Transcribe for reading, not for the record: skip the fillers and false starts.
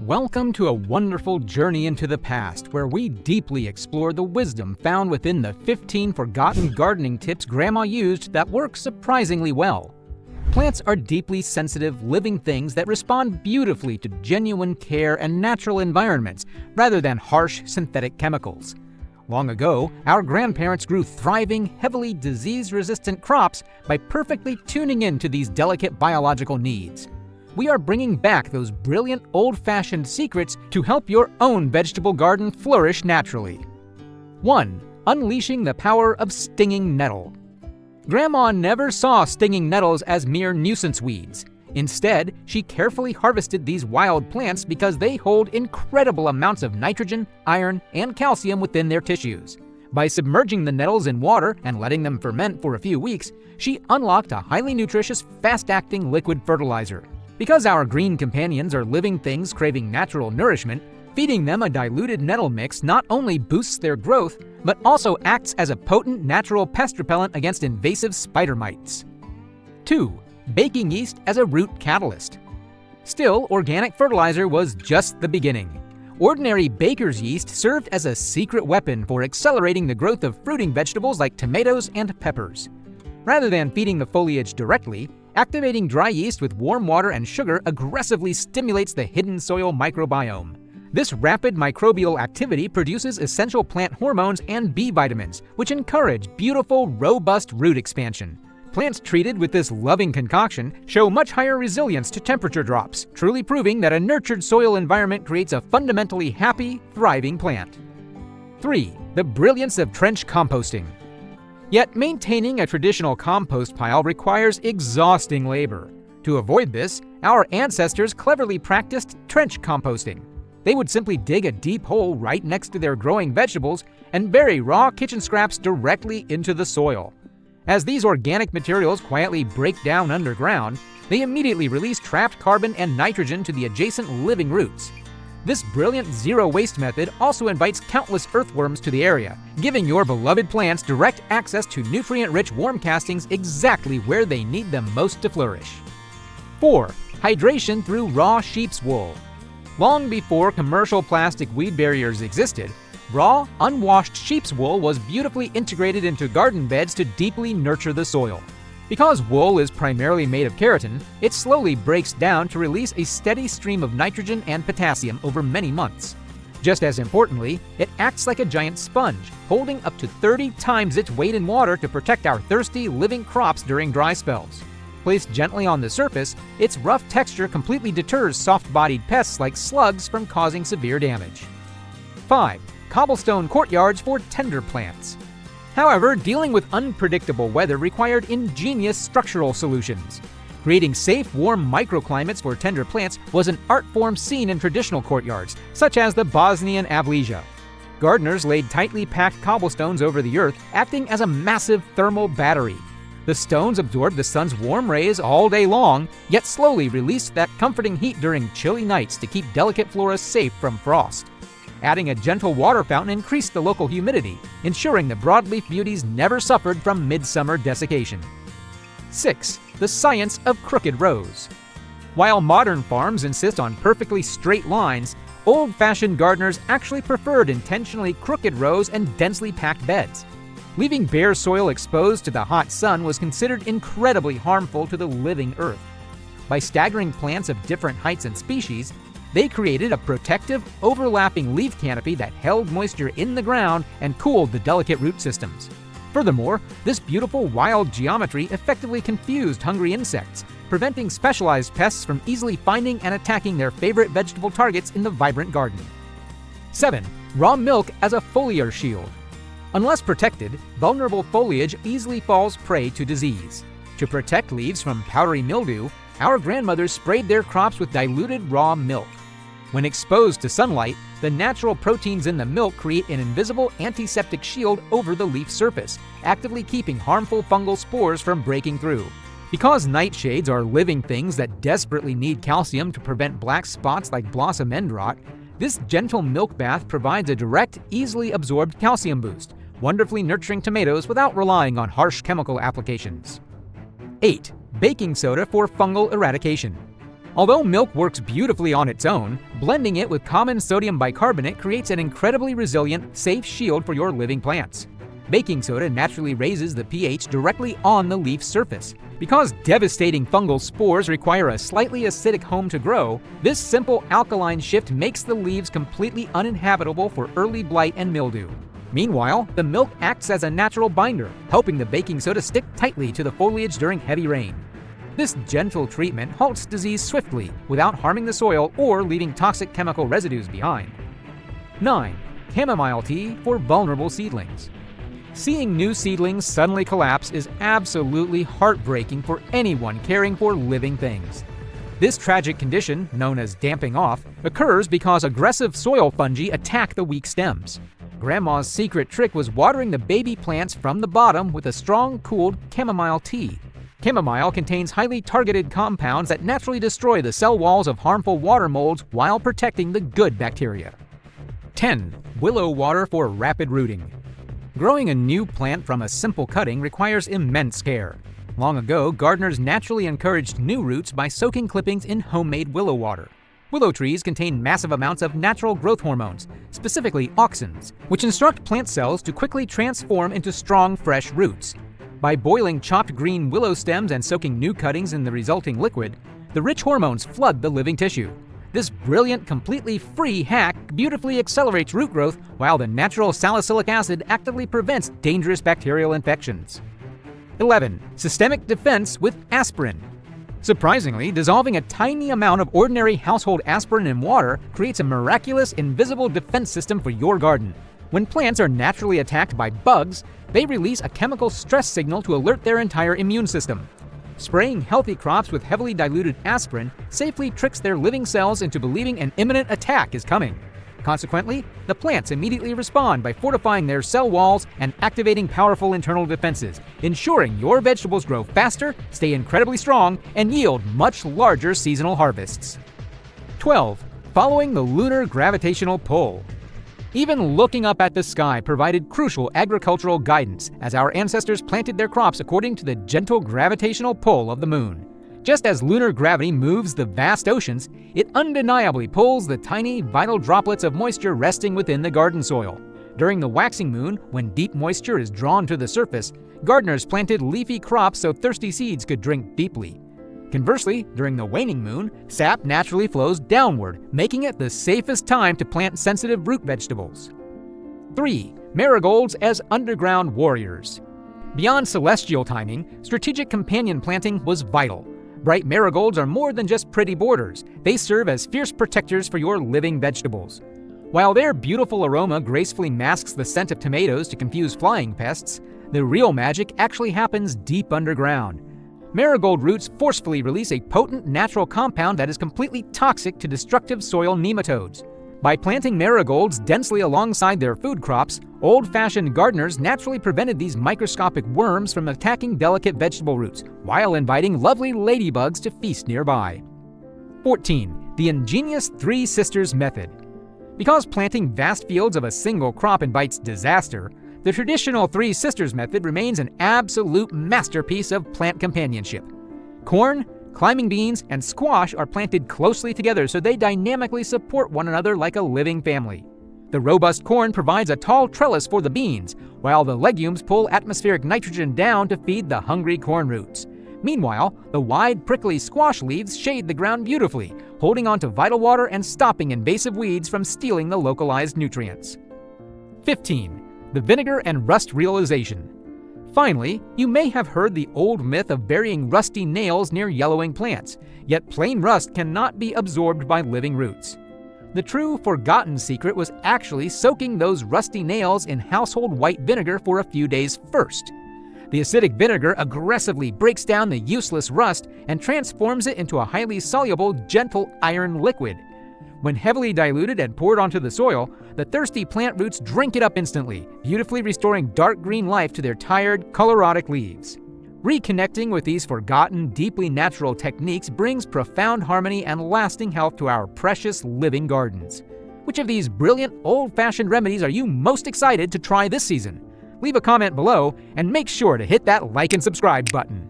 Welcome to a wonderful journey into the past where we deeply explore the wisdom found within the 15 forgotten gardening tips Grandma used that work surprisingly well. Plants are deeply sensitive, living things that respond beautifully to genuine care and natural environments rather than harsh synthetic chemicals. Long ago, our grandparents grew thriving, heavily disease-resistant crops by perfectly tuning into these delicate biological needs. We are bringing back those brilliant old-fashioned secrets to help your own vegetable garden flourish naturally. 1. Unleashing the power of stinging nettle. Grandma never saw stinging nettles as mere nuisance weeds. Instead, she carefully harvested these wild plants because they hold incredible amounts of nitrogen, iron, and calcium within their tissues. By submerging the nettles in water and letting them ferment for a few weeks, she unlocked a highly nutritious, fast-acting liquid fertilizer. Because our green companions are living things craving natural nourishment, feeding them a diluted nettle mix not only boosts their growth, but also acts as a potent natural pest repellent against invasive spider mites. 2. Baking yeast as a root catalyst. Still, organic fertilizer was just the beginning. Ordinary baker's yeast served as a secret weapon for accelerating the growth of fruiting vegetables like tomatoes and peppers. Rather than feeding the foliage directly, activating dry yeast with warm water and sugar aggressively stimulates the hidden soil microbiome. This rapid microbial activity produces essential plant hormones and B vitamins, which encourage beautiful, robust root expansion. Plants treated with this loving concoction show much higher resilience to temperature drops, truly proving that a nurtured soil environment creates a fundamentally happy, thriving plant. 3. The brilliance of trench composting. Yet maintaining a traditional compost pile requires exhausting labor. To avoid this, our ancestors cleverly practiced trench composting. They would simply dig a deep hole right next to their growing vegetables and bury raw kitchen scraps directly into the soil. As these organic materials quietly break down underground, they immediately release trapped carbon and nitrogen to the adjacent living roots. This brilliant zero-waste method also invites countless earthworms to the area, giving your beloved plants direct access to nutrient-rich worm castings exactly where they need them most to flourish. 4. Hydration through raw sheep's wool. Long before commercial plastic weed barriers existed, raw, unwashed sheep's wool was beautifully integrated into garden beds to deeply nurture the soil. Because wool is primarily made of keratin, it slowly breaks down to release a steady stream of nitrogen and potassium over many months. Just as importantly, it acts like a giant sponge, holding up to 30 times its weight in water to protect our thirsty, living crops during dry spells. Placed gently on the surface, its rough texture completely deters soft-bodied pests like slugs from causing severe damage. 5. Cobblestone courtyards for tender plants. However, dealing with unpredictable weather required ingenious structural solutions. Creating safe, warm microclimates for tender plants was an art form seen in traditional courtyards, such as the Bosnian Avlija. Gardeners laid tightly packed cobblestones over the earth, acting as a massive thermal battery. The stones absorbed the sun's warm rays all day long, yet slowly released that comforting heat during chilly nights to keep delicate flora safe from frost. Adding a gentle water fountain increased the local humidity, ensuring the broadleaf beauties never suffered from midsummer desiccation. 6. The science of crooked rows. While modern farms insist on perfectly straight lines, old-fashioned gardeners actually preferred intentionally crooked rows and densely packed beds. Leaving bare soil exposed to the hot sun was considered incredibly harmful to the living earth. By staggering plants of different heights and species, they created a protective, overlapping leaf canopy that held moisture in the ground and cooled the delicate root systems. Furthermore, this beautiful wild geometry effectively confused hungry insects, preventing specialized pests from easily finding and attacking their favorite vegetable targets in the vibrant garden. 7. Raw milk as a foliar shield. Unless protected, vulnerable foliage easily falls prey to disease. To protect leaves from powdery mildew, our grandmothers sprayed their crops with diluted raw milk. When exposed to sunlight, the natural proteins in the milk create an invisible antiseptic shield over the leaf surface, actively keeping harmful fungal spores from breaking through. Because nightshades are living things that desperately need calcium to prevent black spots like blossom end rot, this gentle milk bath provides a direct, easily absorbed calcium boost, wonderfully nurturing tomatoes without relying on harsh chemical applications. 8. Baking soda for fungal eradication. Although milk works beautifully on its own, blending it with common sodium bicarbonate creates an incredibly resilient, safe shield for your living plants. Baking soda naturally raises the pH directly on the leaf surface. Because devastating fungal spores require a slightly acidic home to grow, this simple alkaline shift makes the leaves completely uninhabitable for early blight and mildew. Meanwhile, the milk acts as a natural binder, helping the baking soda stick tightly to the foliage during heavy rain. This gentle treatment halts disease swiftly without harming the soil or leaving toxic chemical residues behind. 9. Chamomile tea for vulnerable seedlings. Seeing new seedlings suddenly collapse is absolutely heartbreaking for anyone caring for living things. This tragic condition, known as damping off, occurs because aggressive soil fungi attack the weak stems. Grandma's secret trick was watering the baby plants from the bottom with a strong, cooled chamomile tea. Chamomile contains highly targeted compounds that naturally destroy the cell walls of harmful water molds while protecting the good bacteria. 10. Willow water for rapid rooting. Growing a new plant from a simple cutting requires immense care. Long ago, gardeners naturally encouraged new roots by soaking clippings in homemade willow water. Willow trees contain massive amounts of natural growth hormones, specifically auxins, which instruct plant cells to quickly transform into strong, fresh roots. By boiling chopped green willow stems and soaking new cuttings in the resulting liquid, the rich hormones flood the living tissue. This brilliant, completely free hack beautifully accelerates root growth while the natural salicylic acid actively prevents dangerous bacterial infections. 11. Systemic defense with aspirin. Surprisingly, dissolving a tiny amount of ordinary household aspirin in water creates a miraculous, invisible defense system for your garden. When plants are naturally attacked by bugs, they release a chemical stress signal to alert their entire immune system. Spraying healthy crops with heavily diluted aspirin safely tricks their living cells into believing an imminent attack is coming. Consequently, the plants immediately respond by fortifying their cell walls and activating powerful internal defenses, ensuring your vegetables grow faster, stay incredibly strong, and yield much larger seasonal harvests. 12. Following the lunar gravitational pull. Even looking up at the sky provided crucial agricultural guidance as our ancestors planted their crops according to the gentle gravitational pull of the moon. Just as lunar gravity moves the vast oceans, it undeniably pulls the tiny, vital droplets of moisture resting within the garden soil. During the waxing moon, when deep moisture is drawn to the surface, gardeners planted leafy crops so thirsty seeds could drink deeply. Conversely, during the waning moon, sap naturally flows downward, making it the safest time to plant sensitive root vegetables. 3. Marigolds as underground warriors. Beyond celestial timing, strategic companion planting was vital. Bright marigolds are more than just pretty borders. They serve as fierce protectors for your living vegetables. While their beautiful aroma gracefully masks the scent of tomatoes to confuse flying pests, the real magic actually happens deep underground. Marigold roots forcefully release a potent natural compound that is completely toxic to destructive soil nematodes. By planting marigolds densely alongside their food crops, old-fashioned gardeners naturally prevented these microscopic worms from attacking delicate vegetable roots, while inviting lovely ladybugs to feast nearby. 14. The ingenious Three Sisters method. Because planting vast fields of a single crop invites disaster, the traditional Three Sisters method remains an absolute masterpiece of plant companionship. Corn, climbing beans, and squash are planted closely together so they dynamically support one another like a living family. The robust corn provides a tall trellis for the beans, while the legumes pull atmospheric nitrogen down to feed the hungry corn roots. Meanwhile, the wide, prickly squash leaves shade the ground beautifully, holding onto vital water and stopping invasive weeds from stealing the localized nutrients. 15. The vinegar and rust realization. Finally, you may have heard the old myth of burying rusty nails near yellowing plants, yet plain rust cannot be absorbed by living roots. The true forgotten secret was actually soaking those rusty nails in household white vinegar for a few days first. The acidic vinegar aggressively breaks down the useless rust and transforms it into a highly soluble, gentle iron liquid. When heavily diluted and poured onto the soil, the thirsty plant roots drink it up instantly, beautifully restoring dark green life to their tired, chlorotic leaves. Reconnecting with these forgotten, deeply natural techniques brings profound harmony and lasting health to our precious living gardens. Which of these brilliant, old-fashioned remedies are you most excited to try this season? Leave a comment below and make sure to hit that like and subscribe button.